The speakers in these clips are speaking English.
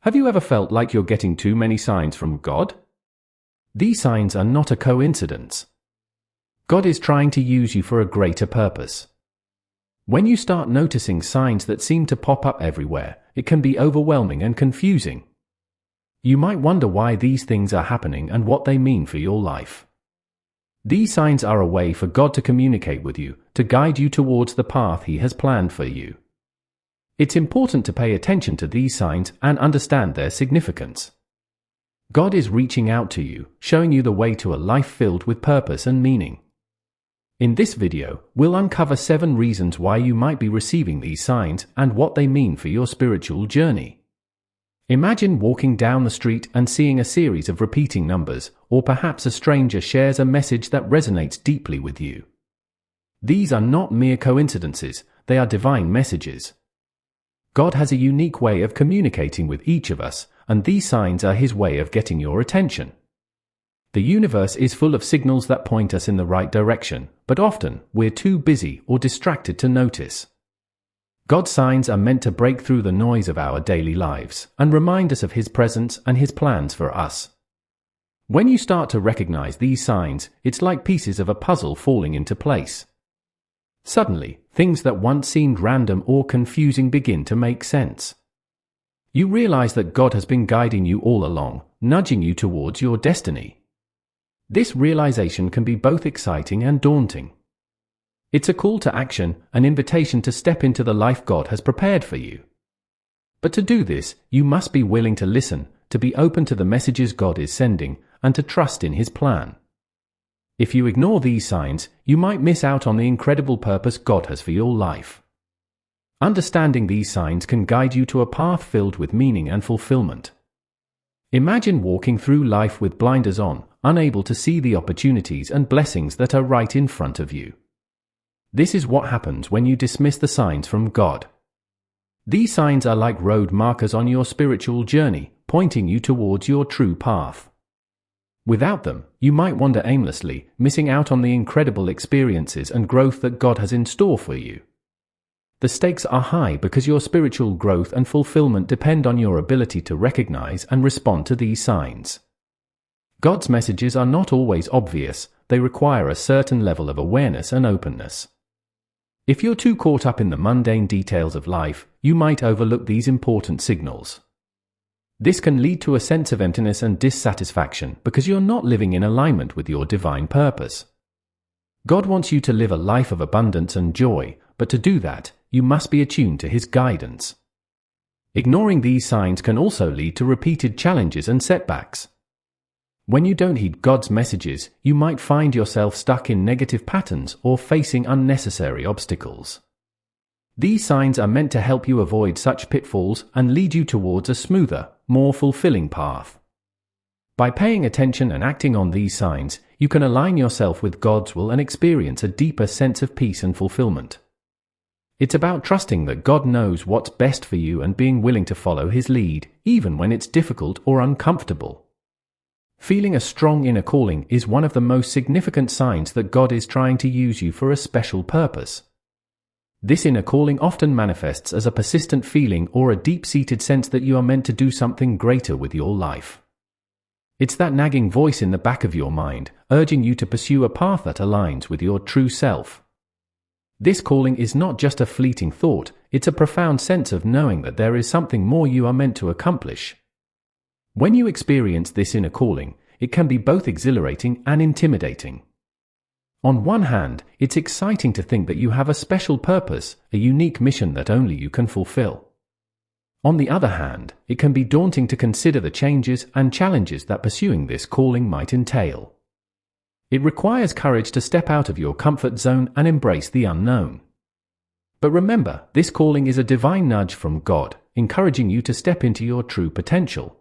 Have you ever felt like you're getting too many signs from God? These signs are not a coincidence. God is trying to use you for a greater purpose. When you start noticing signs that seem to pop up everywhere, it can be overwhelming and confusing. You might wonder why these things are happening and what they mean for your life. These signs are a way for God to communicate with you, to guide you towards the path He has planned for you. It's important to pay attention to these signs and understand their significance. God is reaching out to you, showing you the way to a life filled with purpose and meaning. In this video, we'll uncover 7 reasons why you might be receiving these signs and what they mean for your spiritual journey. Imagine walking down the street and seeing a series of repeating numbers, or perhaps a stranger shares a message that resonates deeply with you. These are not mere coincidences, they are divine messages. God has a unique way of communicating with each of us, and these signs are His way of getting your attention. The universe is full of signals that point us in the right direction, but often we're too busy or distracted to notice. God's signs are meant to break through the noise of our daily lives and remind us of His presence and His plans for us. When you start to recognize these signs, it's like pieces of a puzzle falling into place. Suddenly, things that once seemed random or confusing begin to make sense. You realize that God has been guiding you all along, nudging you towards your destiny. This realization can be both exciting and daunting. It's a call to action, an invitation to step into the life God has prepared for you. But to do this, you must be willing to listen, to be open to the messages God is sending, and to trust in His plan. If you ignore these signs, you might miss out on the incredible purpose God has for your life. Understanding these signs can guide you to a path filled with meaning and fulfillment. Imagine walking through life with blinders on, unable to see the opportunities and blessings that are right in front of you. This is what happens when you dismiss the signs from God. These signs are like road markers on your spiritual journey, pointing you towards your true path. Without them, you might wander aimlessly, missing out on the incredible experiences and growth that God has in store for you. The stakes are high because your spiritual growth and fulfillment depend on your ability to recognize and respond to these signs. God's messages are not always obvious, they require a certain level of awareness and openness. If you're too caught up in the mundane details of life, you might overlook these important signals. This can lead to a sense of emptiness and dissatisfaction because you're not living in alignment with your divine purpose. God wants you to live a life of abundance and joy, but to do that, you must be attuned to His guidance. Ignoring these signs can also lead to repeated challenges and setbacks. When you don't heed God's messages, you might find yourself stuck in negative patterns or facing unnecessary obstacles. These signs are meant to help you avoid such pitfalls and lead you towards a smoother, more fulfilling path. By paying attention and acting on these signs, you can align yourself with God's will and experience a deeper sense of peace and fulfillment. It's about trusting that God knows what's best for you and being willing to follow His lead, even when it's difficult or uncomfortable. Feeling a strong inner calling is one of the most significant signs that God is trying to use you for a special purpose. This inner calling often manifests as a persistent feeling or a deep-seated sense that you are meant to do something greater with your life. It's that nagging voice in the back of your mind, urging you to pursue a path that aligns with your true self. This calling is not just a fleeting thought, it's a profound sense of knowing that there is something more you are meant to accomplish. When you experience this inner calling, it can be both exhilarating and intimidating. On one hand, it's exciting to think that you have a special purpose, a unique mission that only you can fulfill. On the other hand, it can be daunting to consider the changes and challenges that pursuing this calling might entail. It requires courage to step out of your comfort zone and embrace the unknown. But remember, this calling is a divine nudge from God, encouraging you to step into your true potential.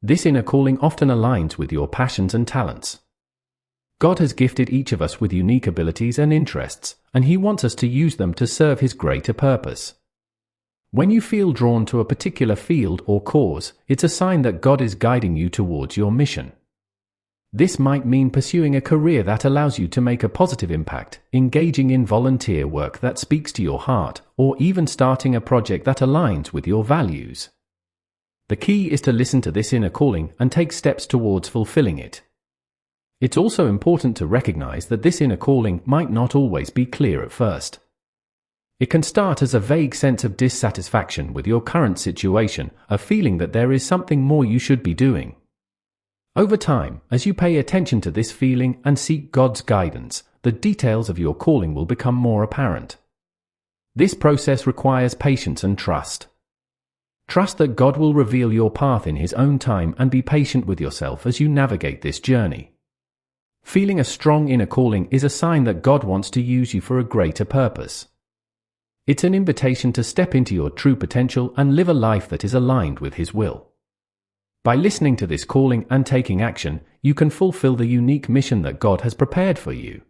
This inner calling often aligns with your passions and talents. God has gifted each of us with unique abilities and interests, and He wants us to use them to serve His greater purpose. When you feel drawn to a particular field or cause, it's a sign that God is guiding you towards your mission. This might mean pursuing a career that allows you to make a positive impact, engaging in volunteer work that speaks to your heart, or even starting a project that aligns with your values. The key is to listen to this inner calling and take steps towards fulfilling it. It's also important to recognize that this inner calling might not always be clear at first. It can start as a vague sense of dissatisfaction with your current situation, a feeling that there is something more you should be doing. Over time, as you pay attention to this feeling and seek God's guidance, the details of your calling will become more apparent. This process requires patience and trust. Trust that God will reveal your path in His own time, and be patient with yourself as you navigate this journey. Feeling a strong inner calling is a sign that God wants to use you for a greater purpose. It's an invitation to step into your true potential and live a life that is aligned with His will. By listening to this calling and taking action, you can fulfill the unique mission that God has prepared for you.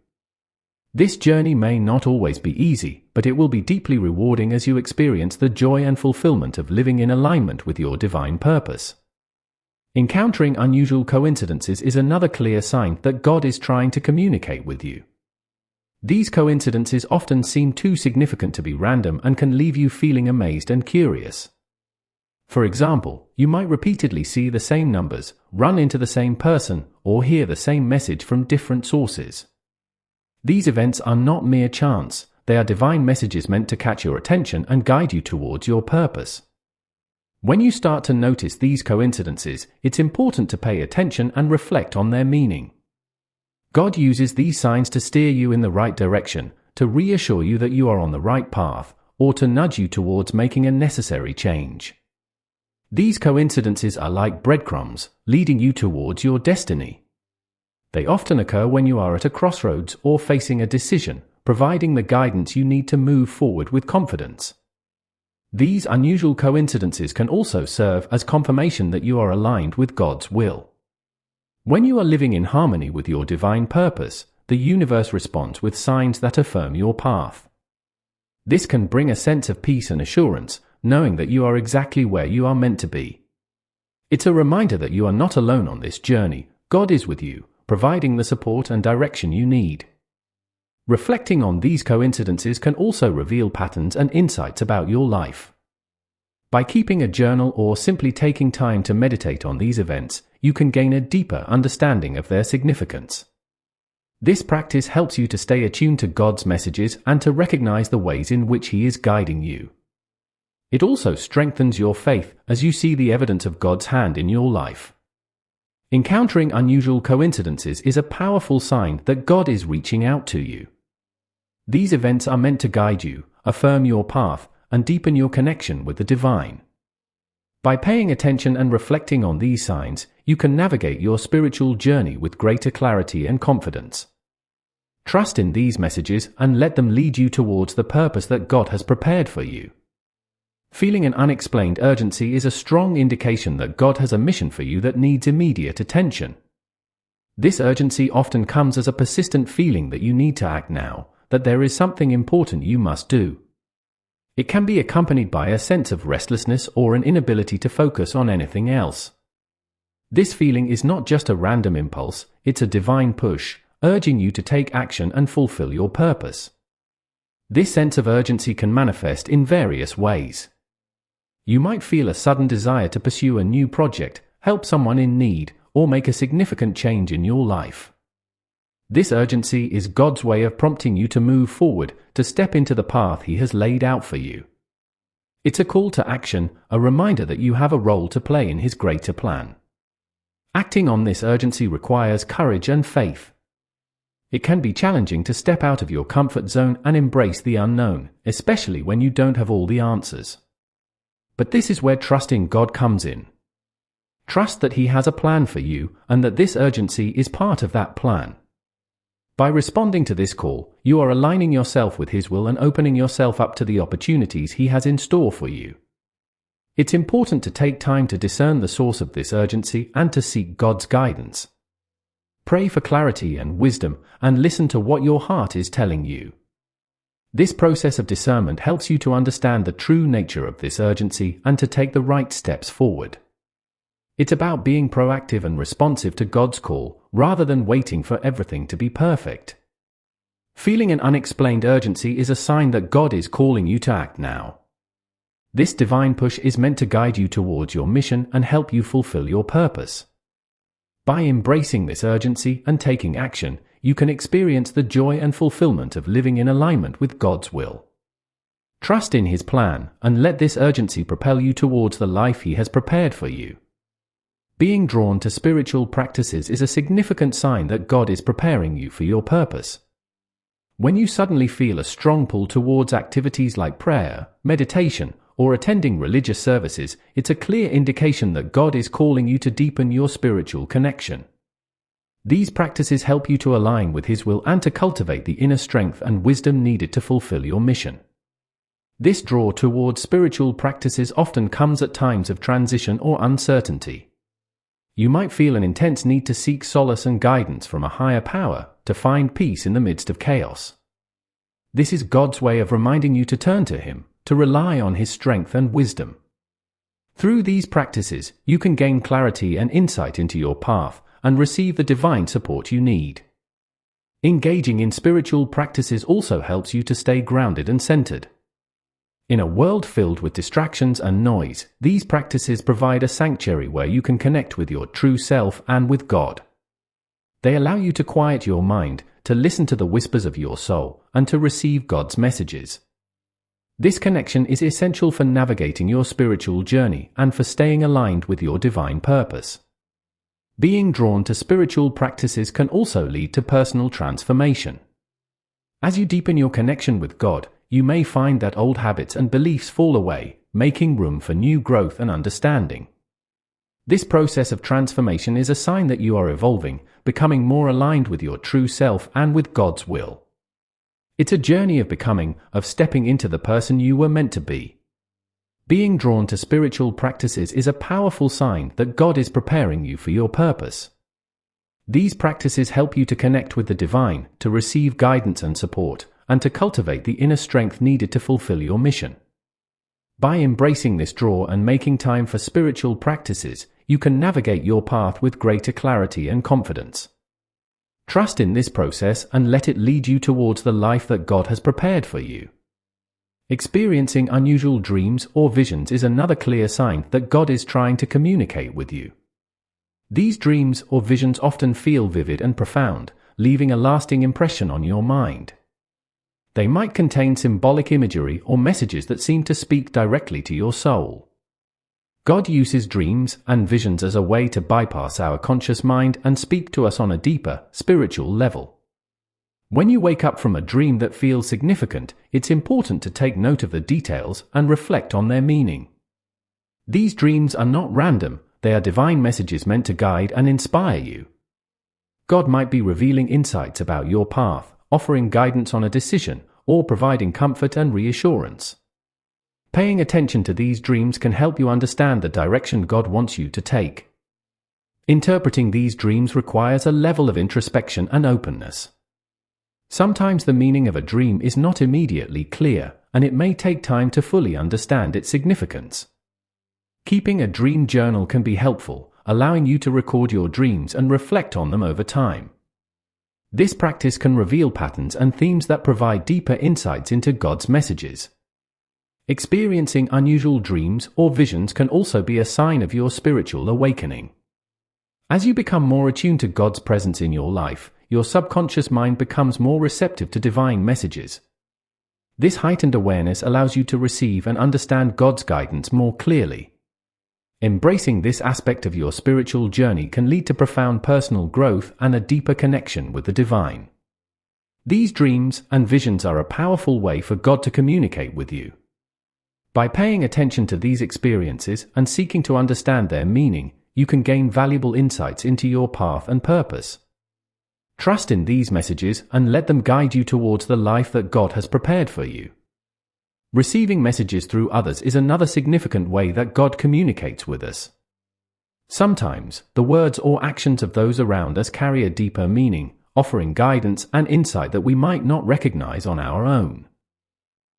This journey may not always be easy, but it will be deeply rewarding as you experience the joy and fulfillment of living in alignment with your divine purpose. Encountering unusual coincidences is another clear sign that God is trying to communicate with you. These coincidences often seem too significant to be random and can leave you feeling amazed and curious. For example, you might repeatedly see the same numbers, run into the same person, or hear the same message from different sources. These events are not mere chance, they are divine messages meant to catch your attention and guide you towards your purpose. When you start to notice these coincidences, it's important to pay attention and reflect on their meaning. God uses these signs to steer you in the right direction, to reassure you that you are on the right path, or to nudge you towards making a necessary change. These coincidences are like breadcrumbs, leading you towards your destiny. They often occur when you are at a crossroads or facing a decision, providing the guidance you need to move forward with confidence. These unusual coincidences can also serve as confirmation that you are aligned with God's will. When you are living in harmony with your divine purpose, the universe responds with signs that affirm your path. This can bring a sense of peace and assurance, knowing that you are exactly where you are meant to be. It's a reminder that you are not alone on this journey. God is with you, providing the support and direction you need. Reflecting on these coincidences can also reveal patterns and insights about your life. By keeping a journal or simply taking time to meditate on these events, you can gain a deeper understanding of their significance. This practice helps you to stay attuned to God's messages and to recognize the ways in which He is guiding you. It also strengthens your faith as you see the evidence of God's hand in your life. Encountering unusual coincidences is a powerful sign that God is reaching out to you. These events are meant to guide you, affirm your path, and deepen your connection with the divine. By paying attention and reflecting on these signs, you can navigate your spiritual journey with greater clarity and confidence. Trust in these messages and let them lead you towards the purpose that God has prepared for you. Feeling an unexplained urgency is a strong indication that God has a mission for you that needs immediate attention. This urgency often comes as a persistent feeling that you need to act now, that there is something important you must do. It can be accompanied by a sense of restlessness or an inability to focus on anything else. This feeling is not just a random impulse, it's a divine push, urging you to take action and fulfill your purpose. This sense of urgency can manifest in various ways. You might feel a sudden desire to pursue a new project, help someone in need, or make a significant change in your life. This urgency is God's way of prompting you to move forward, to step into the path He has laid out for you. It's a call to action, a reminder that you have a role to play in His greater plan. Acting on this urgency requires courage and faith. It can be challenging to step out of your comfort zone and embrace the unknown, especially when you don't have all the answers. But this is where trusting God comes in. Trust that He has a plan for you and that this urgency is part of that plan. By responding to this call, you are aligning yourself with His will and opening yourself up to the opportunities He has in store for you. It's important to take time to discern the source of this urgency and to seek God's guidance. Pray for clarity and wisdom, and listen to what your heart is telling you. This process of discernment helps you to understand the true nature of this urgency and to take the right steps forward. It's about being proactive and responsive to God's call, rather than waiting for everything to be perfect. Feeling an unexplained urgency is a sign that God is calling you to act now. This divine push is meant to guide you towards your mission and help you fulfill your purpose. By embracing this urgency and taking action, you can experience the joy and fulfillment of living in alignment with God's will. Trust in His plan, and let this urgency propel you towards the life He has prepared for you. Being drawn to spiritual practices is a significant sign that God is preparing you for your purpose. When you suddenly feel a strong pull towards activities like prayer, meditation, or attending religious services, it's a clear indication that God is calling you to deepen your spiritual connection. These practices help you to align with His will and to cultivate the inner strength and wisdom needed to fulfill your mission. This draw towards spiritual practices often comes at times of transition or uncertainty. You might feel an intense need to seek solace and guidance from a higher power, to find peace in the midst of chaos. This is God's way of reminding you to turn to Him, to rely on His strength and wisdom. Through these practices, you can gain clarity and insight into your path, and receive the divine support you need. Engaging in spiritual practices also helps you to stay grounded and centered. In a world filled with distractions and noise, these practices provide a sanctuary where you can connect with your true self and with God. They allow you to quiet your mind, to listen to the whispers of your soul, and to receive God's messages. This connection is essential for navigating your spiritual journey and for staying aligned with your divine purpose. Being drawn to spiritual practices can also lead to personal transformation. As you deepen your connection with God, you may find that old habits and beliefs fall away, making room for new growth and understanding. This process of transformation is a sign that you are evolving, becoming more aligned with your true self and with God's will. It's a journey of becoming, of stepping into the person you were meant to be. Being drawn to spiritual practices is a powerful sign that God is preparing you for your purpose. These practices help you to connect with the divine, to receive guidance and support, and to cultivate the inner strength needed to fulfill your mission. By embracing this draw and making time for spiritual practices, you can navigate your path with greater clarity and confidence. Trust in this process and let it lead you towards the life that God has prepared for you. Experiencing unusual dreams or visions is another clear sign that God is trying to communicate with you. These dreams or visions often feel vivid and profound, leaving a lasting impression on your mind. They might contain symbolic imagery or messages that seem to speak directly to your soul. God uses dreams and visions as a way to bypass our conscious mind and speak to us on a deeper, spiritual level. When you wake up from a dream that feels significant, it's important to take note of the details and reflect on their meaning. These dreams are not random, they are divine messages meant to guide and inspire you. God might be revealing insights about your path, offering guidance on a decision, or providing comfort and reassurance. Paying attention to these dreams can help you understand the direction God wants you to take. Interpreting these dreams requires a level of introspection and openness. Sometimes the meaning of a dream is not immediately clear, and it may take time to fully understand its significance. Keeping a dream journal can be helpful, allowing you to record your dreams and reflect on them over time. This practice can reveal patterns and themes that provide deeper insights into God's messages. Experiencing unusual dreams or visions can also be a sign of your spiritual awakening. As you become more attuned to God's presence in your life, your subconscious mind becomes more receptive to divine messages. This heightened awareness allows you to receive and understand God's guidance more clearly. Embracing this aspect of your spiritual journey can lead to profound personal growth and a deeper connection with the divine. These dreams and visions are a powerful way for God to communicate with you. By paying attention to these experiences and seeking to understand their meaning, you can gain valuable insights into your path and purpose. Trust in these messages and let them guide you towards the life that God has prepared for you. Receiving messages through others is another significant way that God communicates with us. Sometimes, the words or actions of those around us carry a deeper meaning, offering guidance and insight that we might not recognize on our own.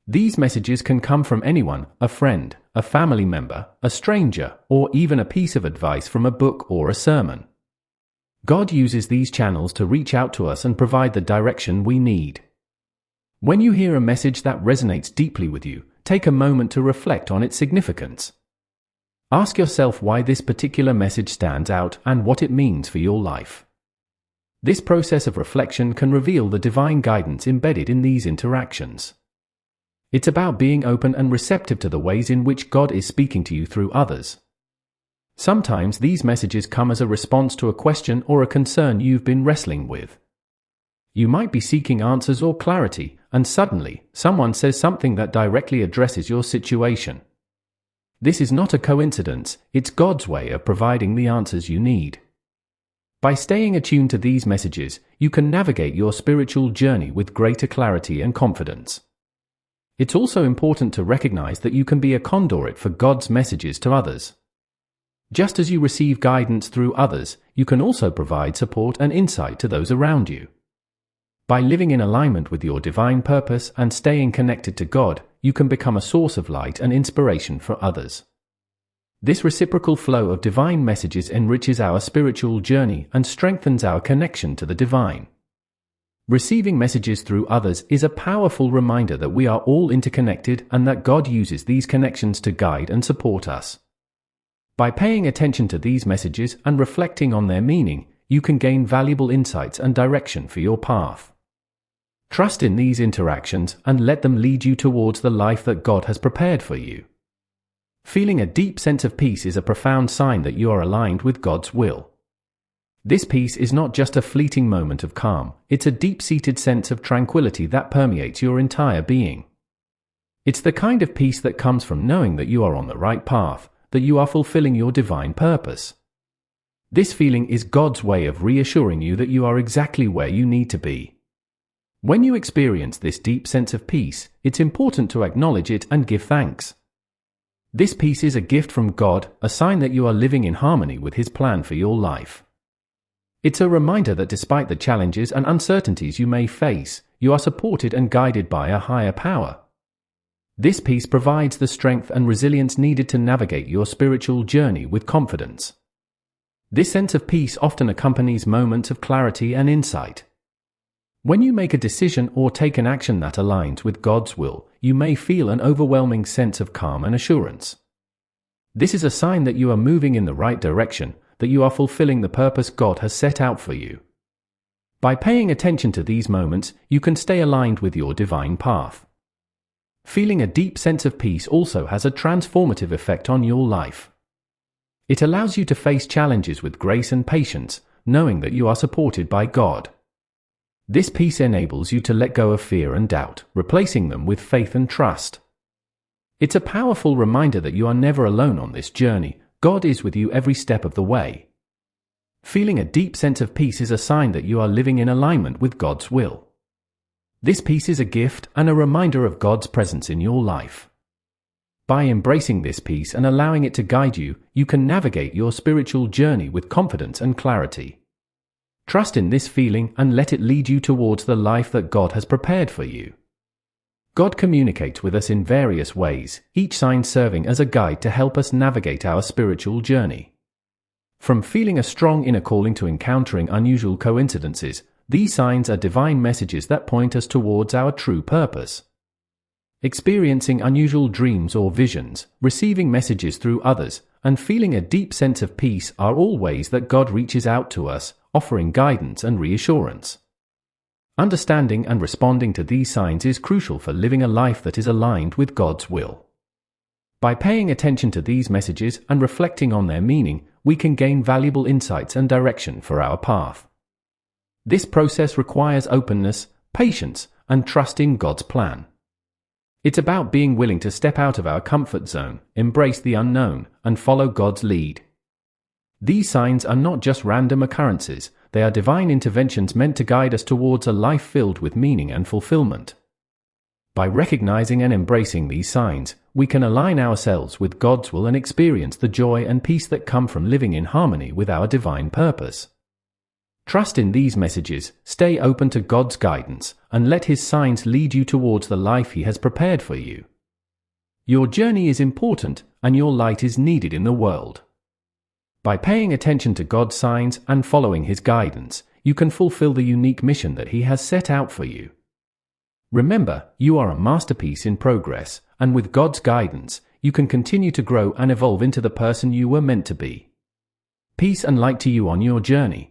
These messages can come from anyone, a friend, a family member, a stranger, or even a piece of advice from a book or a sermon. God uses these channels to reach out to us and provide the direction we need. When you hear a message that resonates deeply with you, take a moment to reflect on its significance. Ask yourself why this particular message stands out and what it means for your life. This process of reflection can reveal the divine guidance embedded in these interactions. It's about being open and receptive to the ways in which God is speaking to you through others. Sometimes these messages come as a response to a question or a concern you've been wrestling with. You might be seeking answers or clarity, and suddenly, someone says something that directly addresses your situation. This is not a coincidence, it's God's way of providing the answers you need. By staying attuned to these messages, you can navigate your spiritual journey with greater clarity and confidence. It's also important to recognize that you can be a conduit for God's messages to others. Just as you receive guidance through others, you can also provide support and insight to those around you. By living in alignment with your divine purpose and staying connected to God, you can become a source of light and inspiration for others. This reciprocal flow of divine messages enriches our spiritual journey and strengthens our connection to the divine. Receiving messages through others is a powerful reminder that we are all interconnected and that God uses these connections to guide and support us. By paying attention to these messages and reflecting on their meaning, you can gain valuable insights and direction for your path. Trust in these interactions and let them lead you towards the life that God has prepared for you. Feeling a deep sense of peace is a profound sign that you are aligned with God's will. This peace is not just a fleeting moment of calm, it's a deep-seated sense of tranquility that permeates your entire being. It's the kind of peace that comes from knowing that you are on the right path, that you are fulfilling your divine purpose. This feeling is God's way of reassuring you that you are exactly where you need to be. When you experience this deep sense of peace, it's important to acknowledge it and give thanks. This peace is a gift from God, a sign that you are living in harmony with His plan for your life. It's a reminder that despite the challenges and uncertainties you may face, you are supported and guided by a higher power. This peace provides the strength and resilience needed to navigate your spiritual journey with confidence. This sense of peace often accompanies moments of clarity and insight. When you make a decision or take an action that aligns with God's will, you may feel an overwhelming sense of calm and assurance. This is a sign that you are moving in the right direction, that you are fulfilling the purpose God has set out for you. By paying attention to these moments, you can stay aligned with your divine path. Feeling a deep sense of peace also has a transformative effect on your life. It allows you to face challenges with grace and patience, knowing that you are supported by God. This peace enables you to let go of fear and doubt, replacing them with faith and trust. It's a powerful reminder that you are never alone on this journey. God is with you every step of the way. Feeling a deep sense of peace is a sign that you are living in alignment with God's will. This peace is a gift and a reminder of God's presence in your life. By embracing this peace and allowing it to guide you, you can navigate your spiritual journey with confidence and clarity. Trust in this feeling and let it lead you towards the life that God has prepared for you. God communicates with us in various ways, each sign serving as a guide to help us navigate our spiritual journey. From feeling a strong inner calling to encountering unusual coincidences, these signs are divine messages that point us towards our true purpose. Experiencing unusual dreams or visions, receiving messages through others, and feeling a deep sense of peace are all ways that God reaches out to us, offering guidance and reassurance. Understanding and responding to these signs is crucial for living a life that is aligned with God's will. By paying attention to these messages and reflecting on their meaning, we can gain valuable insights and direction for our path. This process requires openness, patience, and trust in God's plan. It's about being willing to step out of our comfort zone, embrace the unknown, and follow God's lead. These signs are not just random occurrences, they are divine interventions meant to guide us towards a life filled with meaning and fulfillment. By recognizing and embracing these signs, we can align ourselves with God's will and experience the joy and peace that come from living in harmony with our divine purpose. Trust in these messages, stay open to God's guidance, and let His signs lead you towards the life He has prepared for you. Your journey is important, and your light is needed in the world. By paying attention to God's signs and following His guidance, you can fulfill the unique mission that He has set out for you. Remember, you are a masterpiece in progress, and with God's guidance, you can continue to grow and evolve into the person you were meant to be. Peace and light to you on your journey.